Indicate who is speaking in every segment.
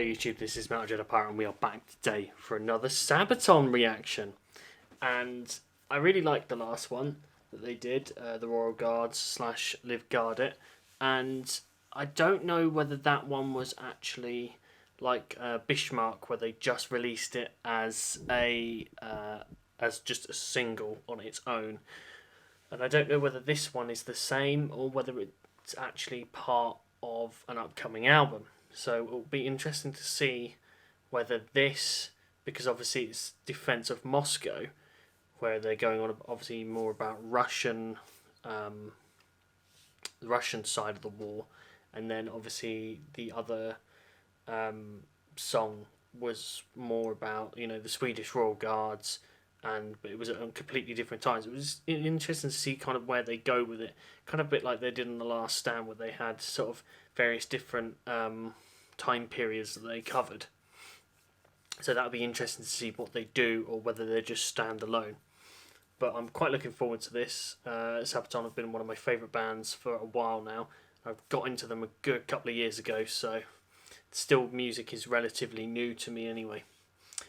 Speaker 1: YouTube, this is Metaljedipirate and we are back today for another Sabaton reaction. And I really liked the last one that they did, the Royal Guards / Live Guard It. And I don't know whether that one was actually like Bismarck, where they just released it as just a single on its own. And I don't know whether this one is the same or whether it's actually part of an upcoming album. So it'll be interesting to see whether this, because obviously it's Defense of Moscow, where they're going on obviously more about Russian, the Russian side of the war, and then obviously the other song was more about, you know, the Swedish Royal Guards, but it was at completely different times. It was interesting to see kind of where they go with it, kind of a bit like they did in The Last Stand, where they had sort of various different time periods that they covered. So that'll be interesting to see what they do, or whether they just stand alone. But I'm quite looking forward to this. Sabaton have been one of my favourite bands for a while now. I've got into them a good couple of years ago, so still music is relatively new to me anyway.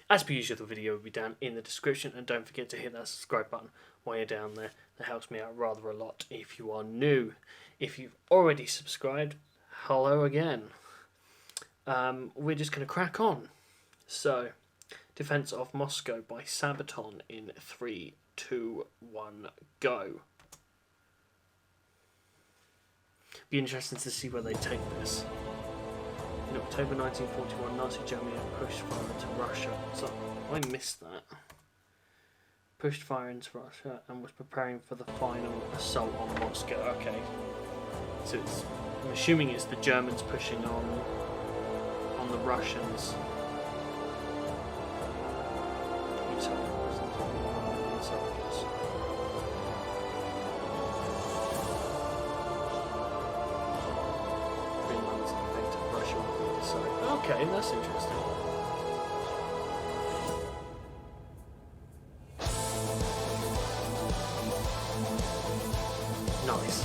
Speaker 1: As per usual, the video will be down in the description, and don't forget to hit that subscribe button while you're down there. That helps me out rather a lot if you are new. If you've already subscribed, hello again. We're just going to crack on. So, Defense of Moscow by Sabaton in 3, 2, 1, go. Be interesting to see where they take this. In October 1941, Nazi Germany pushed fire into Russia. So, I missed that. Pushed fire into Russia and was preparing for the final assault on Moscow. Okay. So I'm assuming it's the Germans pushing on the Russians. Okay, that's interesting. Nice.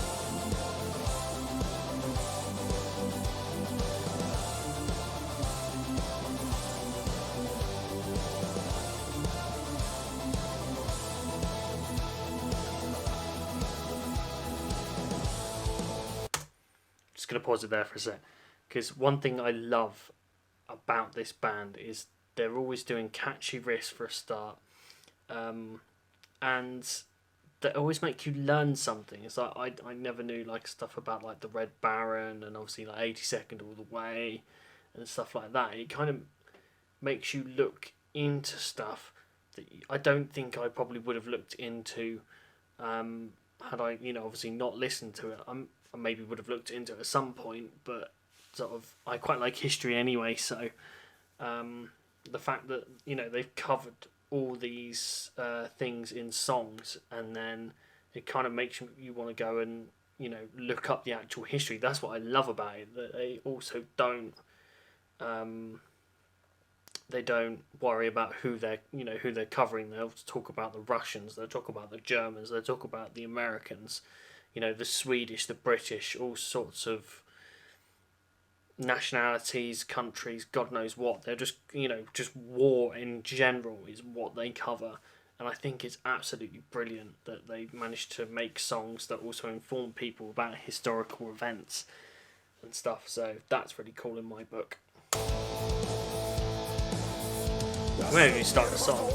Speaker 1: Just going to pause it there for a sec, because one thing I love about this band is they're always doing catchy riffs for a start, and they always make you learn something. It's like I never knew like stuff about like the Red Baron and obviously like 82nd All the Way and stuff like that. It kind of makes you look into stuff that I don't think I probably would have looked into had I, you know, obviously not listened to it. I maybe would have looked into it at some point, but sort of I quite like history anyway, so the fact that, you know, they've covered all these things in songs, and then it kind of makes you want to go and, you know, look up the actual history. That's what I love about it, that they also don't worry about who they're covering. They'll talk about the Russians, they'll talk about the Germans, they'll talk about the Americans, you know, the Swedish, the British, all sorts of nationalities, countries, God knows what. They're just, you know, just war in general is what they cover, and I think it's absolutely brilliant that they managed to make songs that also inform people about historical events and stuff. So that's really cool in my book. Where do you start the song?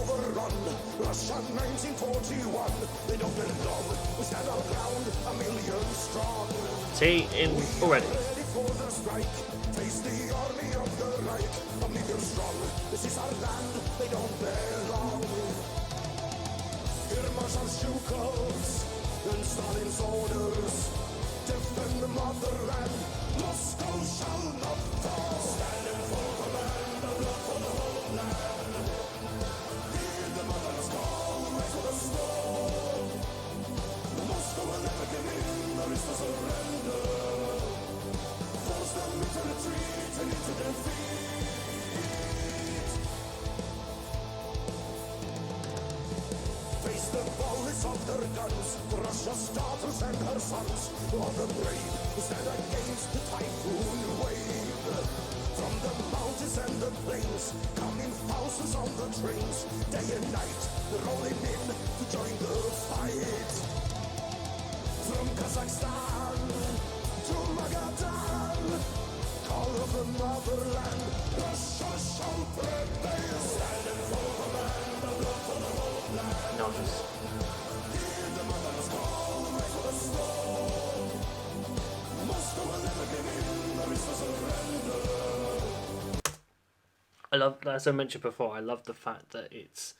Speaker 1: See, in already. Face the army of the Reich, a million strong. This is our land, they don't belong. Here Marshall's Schukovs and Stalin's orders. Defend the motherland, Moscow shall not fall. Standing for the land, the blood for the whole land. Hear the mother's call, rise for the storm. Moscow will never give in, there is no surrender. Force them into retreat and into defeat. Face the bullets of their guns, Russia's daughters and her sons, all the brave who stand against the typhoon wave.
Speaker 2: From the mountains and the plains, coming thousands on the trains. Day and night, they're rolling in to join the fight. From Kazakhstan to Magadan, call of the motherland, Russia shall prevail. Standing for command, the blood for the whole land.
Speaker 1: Nice.
Speaker 2: Hear the mother's call, wait for the storm. Moscow will never give in, there is no surrender.
Speaker 1: I love, as I mentioned before, I love the fact that it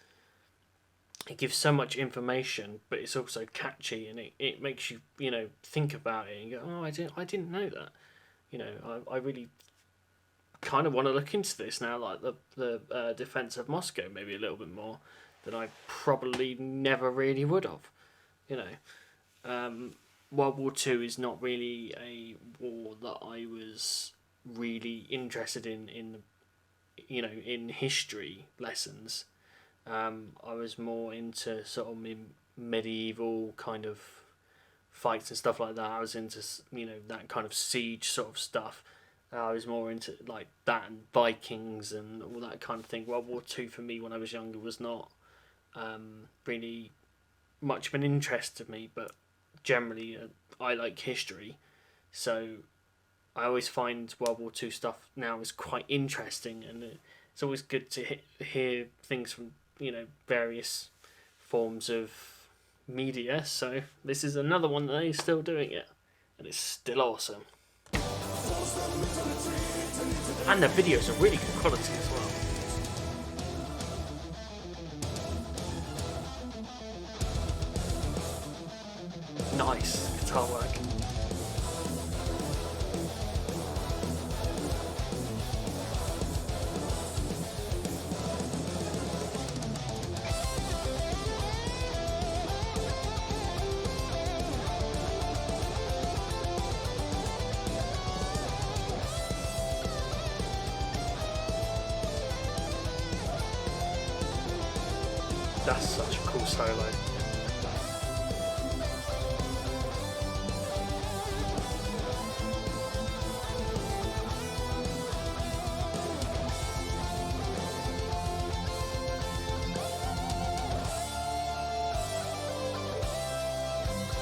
Speaker 1: gives so much information, but it's also catchy, and it makes you, you know, think about it and go, oh, I didn't know that. You know, I really kind of want to look into this now, like the defense of Moscow, maybe a little bit more than I probably never really would have. You know, World War II is not really a war that I was really interested in you know, in history lessons. I was more into sort of medieval kind of fights and stuff like that. I was into, you know, that kind of siege sort of stuff. I was more into like that and Vikings and all that kind of thing. World War II for me when I was younger was not really much of an interest to me, but generally I like history, so I always find World War II stuff now is quite interesting, and it's always good to hear things from, you know, various forms of media. So this is another one that they're still doing it, and it's still awesome. And the videos are really good quality as well. Nice guitar work. That's such a cool solo.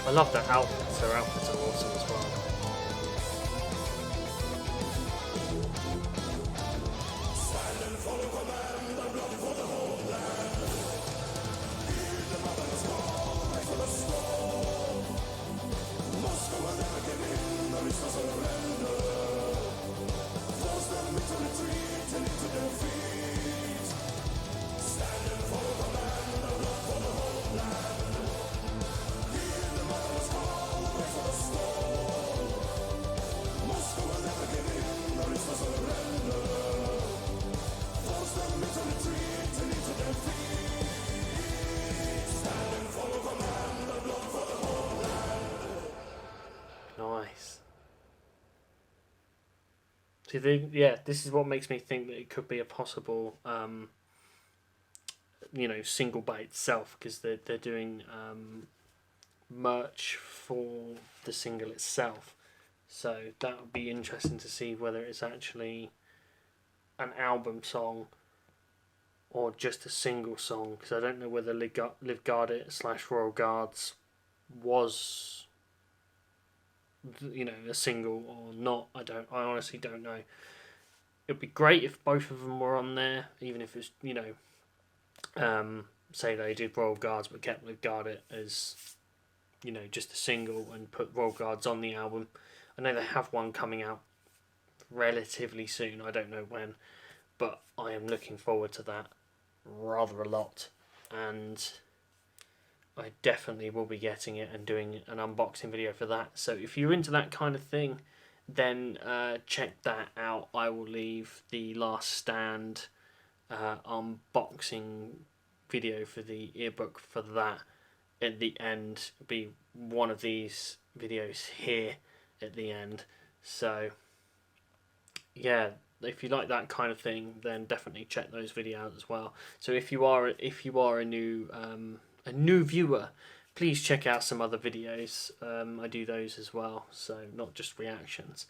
Speaker 1: I love their outfits. Their outfits are awesome as well. Nice. See, this is what makes me think that it could be a possible, you know, single by itself, because they're doing merch for the single itself. So that would be interesting to see whether it's actually an album song or just a single song, because I don't know whether Live Guard It / Royal Guards was, you know, a single or not. I honestly don't know. It'd be great if both of them were on there, even if it's, you know, say they did Royal Guards but kept Live Guard It as, you know, just a single and put Royal Guards on the album. I know they have one coming out relatively soon, I don't know when, but I am looking forward to that rather a lot, and I definitely will be getting it and doing an unboxing video for that. So if you're into that kind of thing, then check that out. I will leave the Last Stand unboxing video for the earbook for that at the end. It'll be one of these videos here at the end. So yeah, if you like that kind of thing, then definitely check those videos out as well. So if you are a new viewer, please check out some other videos. I do those as well, so not just reactions.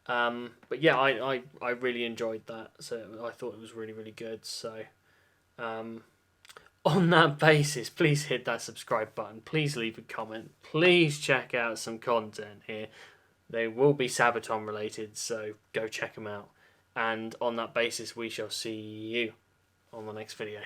Speaker 1: But yeah, I really enjoyed that. So I thought it was really, really good. So on that basis, please hit that subscribe button. Please leave a comment. Please check out some content here. They will be Sabaton related, so go check them out. And on that basis, we shall see you on the next video.